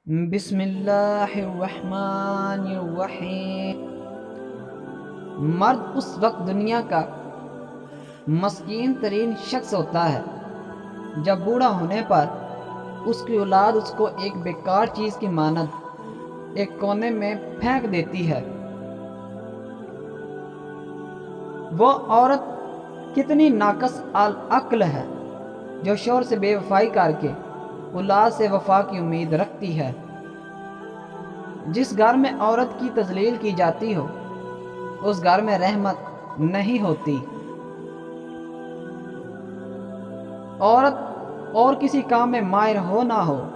بسم اللہ الرحمن الرحیم۔ مرد اس وقت دنیا کا مسکین ترین شخص ہوتا ہے جب بوڑھا ہونے پر اس کی اولاد اس کو ایک بیکار چیز کی مانند ایک کونے میں پھینک دیتی ہے۔ وہ عورت کتنی ناقص العقل ہے جو شوہر سے بے وفائی کر کے اولاد سے وفا کی امید رکھتی ہے۔ جس گھر میں عورت کی تذلیل کی جاتی ہو اس گھر میں رحمت نہیں ہوتی۔ عورت اور کسی کام میں ماہر ہو نہ ہو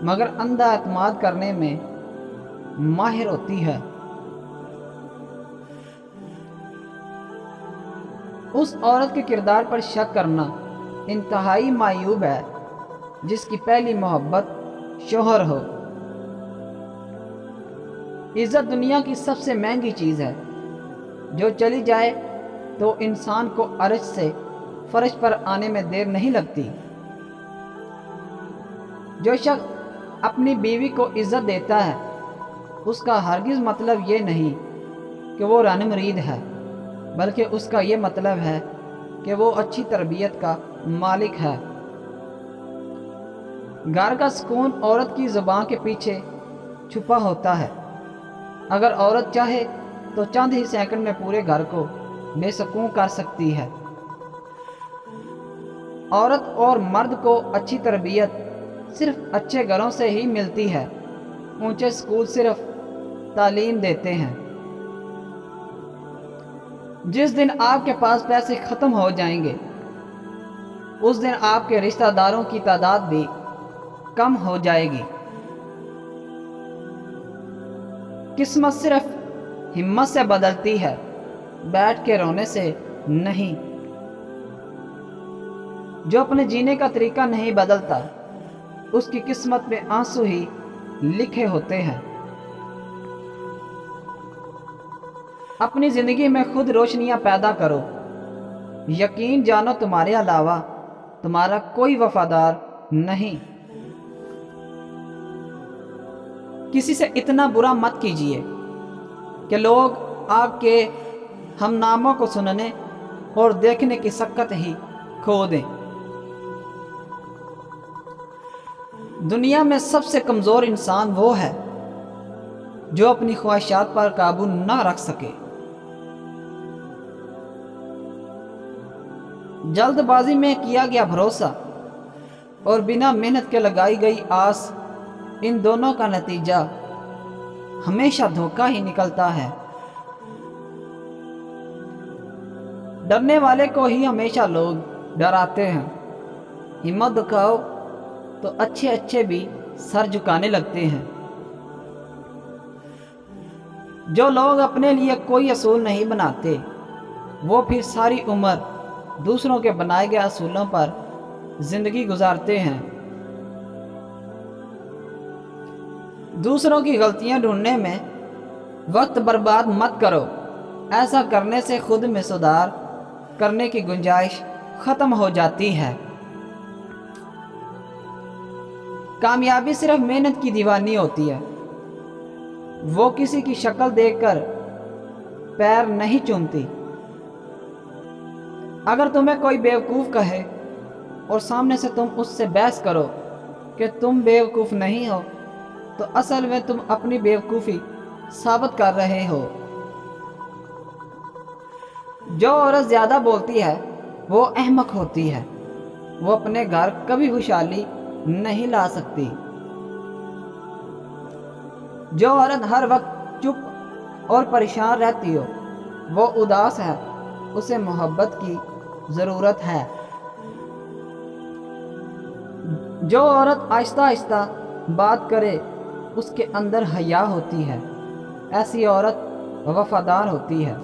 مگر اندھا اعتماد کرنے میں ماہر ہوتی ہے۔ اس عورت کے کردار پر شک کرنا انتہائی معیوب ہے جس کی پہلی محبت شوہر ہو۔ عزت دنیا کی سب سے مہنگی چیز ہے جو چلی جائے تو انسان کو عرش سے فرش پر آنے میں دیر نہیں لگتی۔ جو شخص اپنی بیوی کو عزت دیتا ہے اس کا ہرگز مطلب یہ نہیں کہ وہ رن مرید ہے، بلکہ اس کا یہ مطلب ہے کہ وہ اچھی تربیت کا مالک ہے۔ گھر کا سکون عورت کی زبان کے پیچھے چھپا ہوتا ہے۔ اگر عورت چاہے تو چند ہی سیکنڈ میں پورے گھر کو بے سکون کر سکتی ہے۔ عورت اور مرد کو اچھی تربیت صرف اچھے گھروں سے ہی ملتی ہے۔ اونچے اسکول صرف تعلیم دیتے ہیں۔ جس دن آپ کے پاس پیسے ختم ہو جائیں گے اس دن آپ کے رشتہ داروں کی تعداد بھی کم ہو جائے گی۔ قسمت صرف ہمت سے بدلتی ہے، بیٹھ کے رونے سے نہیں۔ جو اپنے جینے کا طریقہ نہیں بدلتا اس کی قسمت میں آنسو ہی لکھے ہوتے ہیں۔ اپنی زندگی میں خود روشنیاں پیدا کرو۔ یقین جانو تمہارے علاوہ تمہارا کوئی وفادار نہیں۔ کسی سے اتنا برا مت کیجیے کہ لوگ آپ کے ہم ناموں کو سننے اور دیکھنے کی سکت ہی کھو دیں۔ دنیا میں سب سے کمزور انسان وہ ہے جو اپنی خواہشات پر قابو نہ رکھ سکے۔ جلد بازی میں کیا گیا بھروسہ اور بنا محنت کے لگائی گئی آس، ان دونوں کا نتیجہ ہمیشہ دھوکہ ہی نکلتا ہے۔ ڈرنے والے کو ہی ہمیشہ لوگ ڈراتے ہیں۔ ہمت دکھاؤ تو اچھے اچھے بھی سر جھکانے لگتے ہیں۔ جو لوگ اپنے لیے کوئی اصول نہیں بناتے وہ پھر ساری عمر دوسروں کے بنائے گئے اصولوں پر زندگی گزارتے ہیں۔ دوسروں کی غلطیاں ڈھونڈنے میں وقت برباد مت کرو، ایسا کرنے سے خود میں سدھار کرنے کی گنجائش ختم ہو جاتی ہے۔ کامیابی صرف محنت کی دیوانی ہوتی ہے، وہ کسی کی شکل دیکھ کر پیر نہیں چومتی۔ اگر تمہیں کوئی بیوقوف کہے اور سامنے سے تم اس سے بحث کرو کہ تم بیوقوف نہیں ہو تو اصل میں تم اپنی بیوقوفی ثابت کر رہے ہو۔ جو عورت زیادہ بولتی ہے وہ احمق ہوتی ہے، وہ اپنے گھر کبھی خوشحالی نہیں لا سکتی۔ جو عورت ہر وقت چپ اور پریشان رہتی ہو وہ اداس ہے، اسے محبت کی ضرورت ہے۔ جو عورت آہستہ آہستہ بات کرے اس کے اندر حیا ہوتی ہے، ایسی عورت وفادار ہوتی ہے۔